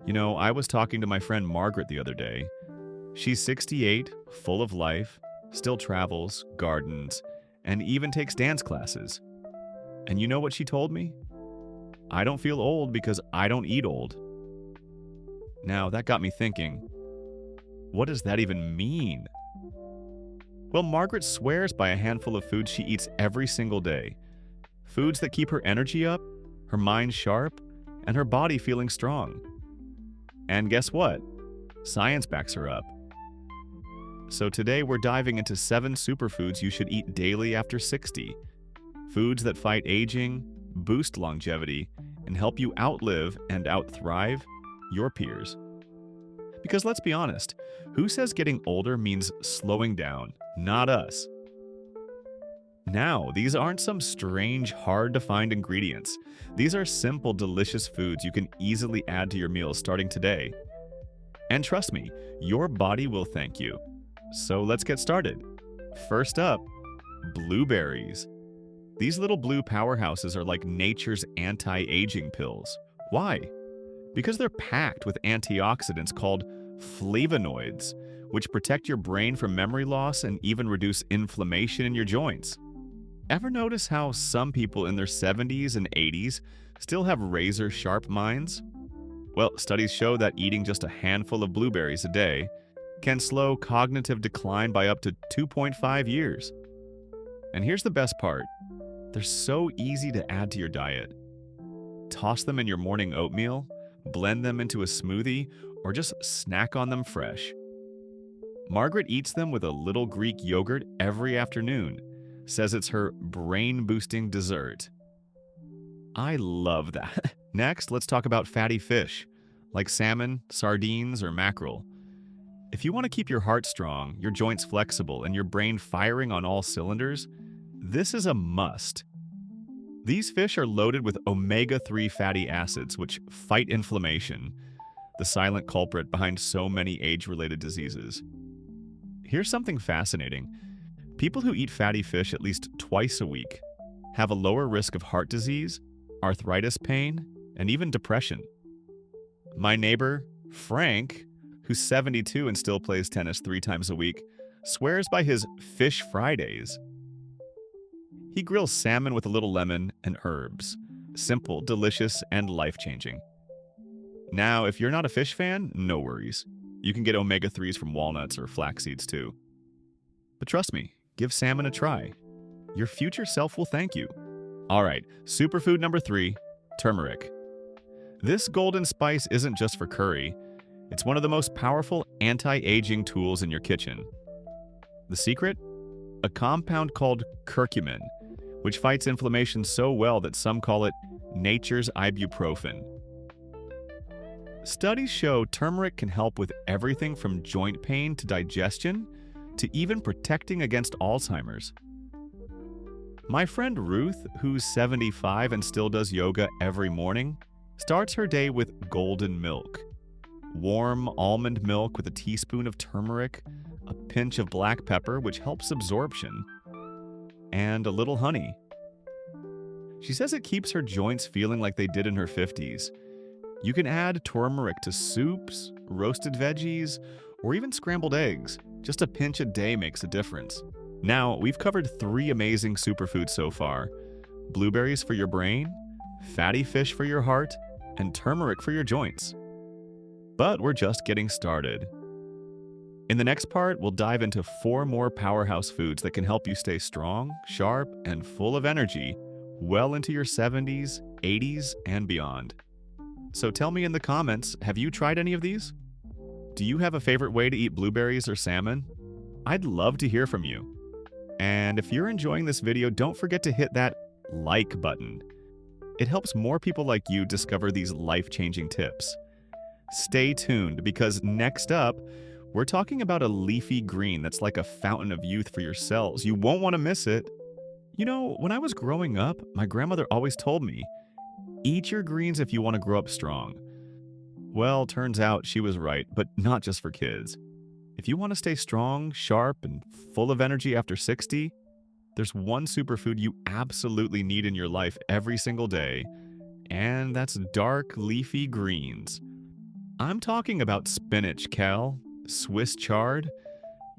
I was talking to my friend Margaret the other day. She's 68, full of life, still travels, gardens, and even takes dance classes. And you know what she told me? I don't feel old because I don't eat old. Now, that got me thinking, what does that even mean? Well, Margaret swears by a handful of foods she eats every single day. Foods that keep her energy up, her mind sharp, and her body feeling strong. And guess what? Science backs her up. So today we're diving into 7 superfoods you should eat daily after 60. Foods that fight aging, boost longevity, and help you outlive and outthrive your peers. Because let's be honest, who says getting older means slowing down? Not us. Now, these aren't some strange, hard-to-find ingredients. These are simple, delicious foods you can easily add to your meals starting today. And trust me, your body will thank you. So let's get started. First up, blueberries. These little blue powerhouses are like nature's anti-aging pills. Why? Because they're packed with antioxidants called flavonoids, which protect your brain from memory loss and even reduce inflammation in your joints. Ever notice how some people in their 70s and 80s still have razor-sharp minds? Well, studies show that eating just a handful of blueberries a day can slow cognitive decline by up to 2.5 years. And here's the best part. They're so easy to add to your diet. Toss them in your morning oatmeal, blend them into a smoothie, or just snack on them fresh. Margaret eats them with a little Greek yogurt every afternoon. Says it's her brain-boosting dessert. I love that. Next, let's talk about fatty fish, like salmon, sardines, or mackerel. If you want to keep your heart strong, your joints flexible, and your brain firing on all cylinders, this is a must. These fish are loaded with omega-3 fatty acids, which fight inflammation, the silent culprit behind so many age-related diseases. Here's something fascinating. People who eat fatty fish at least twice a week have a lower risk of heart disease, arthritis pain, and even depression. My neighbor, Frank, who's 72 and still plays tennis 3 times a week, swears by his Fish Fridays. He grills salmon with a little lemon and herbs. Simple, delicious, and life-changing. Now, if you're not a fish fan, no worries. You can get omega-3s from walnuts or flax seeds too. But trust me, give salmon a try. Your future self will thank you. All right, superfood number 3, turmeric. This golden spice isn't just for curry. It's one of the most powerful anti-aging tools in your kitchen. The secret? A compound called curcumin, which fights inflammation so well that some call it nature's ibuprofen. Studies show turmeric can help with everything from joint pain to digestion, to even protecting against Alzheimer's. My friend Ruth, who's 75 and still does yoga every morning, starts her day with golden milk. Warm almond milk with a teaspoon of turmeric, a pinch of black pepper, which helps absorption, and a little honey. She says it keeps her joints feeling like they did in her 50s. You can add turmeric to soups, roasted veggies, or even scrambled eggs. Just a pinch a day makes a difference. Now, we've covered 3 amazing superfoods so far. Blueberries for your brain, fatty fish for your heart, and turmeric for your joints. But we're just getting started. In the next part, we'll dive into 4 more powerhouse foods that can help you stay strong, sharp, and full of energy well into your 70s, 80s, and beyond. So tell me in the comments, have you tried any of these? Do you have a favorite way to eat blueberries or salmon? I'd love to hear from you. And if you're enjoying this video, don't forget to hit that like button. It helps more people like you discover these life-changing tips. Stay tuned, because next up, we're talking about a leafy green that's like a fountain of youth for your cells. You won't want to miss it. You know, when I was growing up, my grandmother always told me, eat your greens if you want to grow up strong. Well, turns out she was right, but not just for kids. If you want to stay strong, sharp, and full of energy after 60, there's one superfood you absolutely need in your life every single day, and that's dark leafy greens. I'm talking about spinach, Cal, Swiss chard.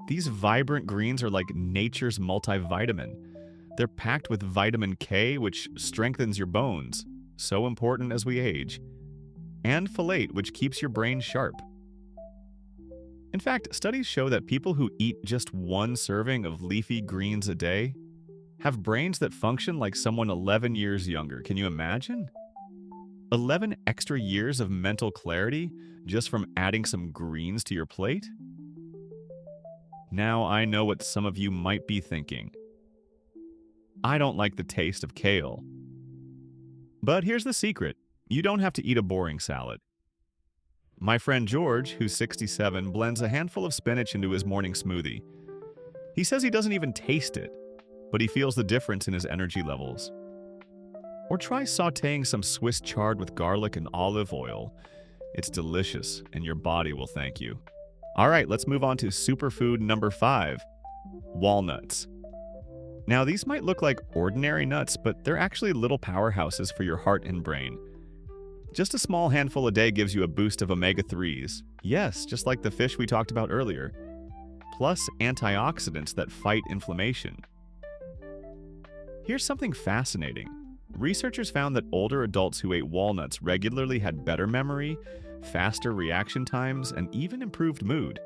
These vibrant greens are like nature's multivitamin. They're packed with vitamin K, which strengthens your bones, so important as we age, and folate, which keeps your brain sharp. In fact, studies show that people who eat just one serving of leafy greens a day have brains that function like someone 11 years younger. Can you imagine? 11 extra years of mental clarity just from adding some greens to your plate? Now I know what some of you might be thinking. I don't like the taste of kale. But here's the secret. You don't have to eat a boring salad. My friend George, who's 67, blends a handful of spinach into his morning smoothie. He says he doesn't even taste it, but he feels the difference in his energy levels. Or try sautéing some Swiss chard with garlic and olive oil. It's delicious, and your body will thank you. All right, let's move on to superfood number 5, walnuts. Now, these might look like ordinary nuts, but they're actually little powerhouses for your heart and brain. Just a small handful a day gives you a boost of omega-3s. Yes, just like the fish we talked about earlier. Plus antioxidants that fight inflammation. Here's something fascinating. Researchers found that older adults who ate walnuts regularly had better memory, faster reaction times, and even improved mood.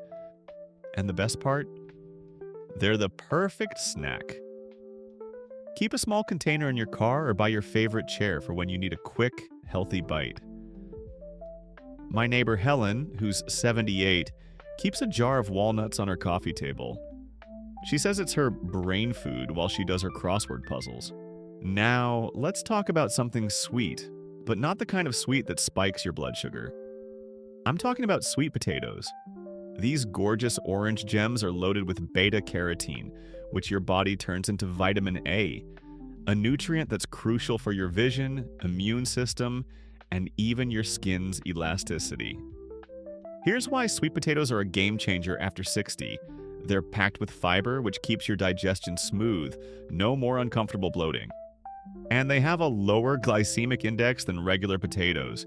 And the best part? They're the perfect snack. Keep a small container in your car or by your favorite chair for when you need a quick, healthy bite. My neighbor Helen, who's 78, keeps a jar of walnuts on her coffee table. She says it's her brain food while she does her crossword puzzles. Now, let's talk about something sweet, but not the kind of sweet that spikes your blood sugar. I'm talking about sweet potatoes. These gorgeous orange gems are loaded with beta-carotene, which your body turns into vitamin A, a nutrient that's crucial for your vision, immune system, and even your skin's elasticity. Here's why sweet potatoes are a game changer after 60. They're packed with fiber, which keeps your digestion smooth, no more uncomfortable bloating. And they have a lower glycemic index than regular potatoes,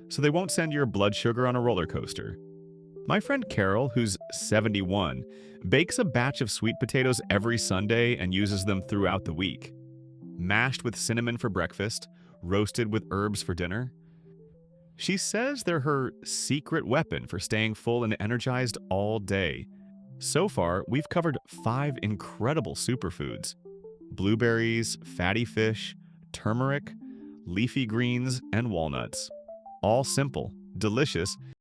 so they won't send your blood sugar on a roller coaster. My friend Carol, who's 71, bakes a batch of sweet potatoes every Sunday and uses them throughout the week. Mashed with cinnamon for breakfast, roasted with herbs for dinner. She says they're her secret weapon for staying full and energized all day. So far, we've covered 5 incredible superfoods: blueberries, fatty fish, turmeric, leafy greens, and walnuts. All simple, delicious,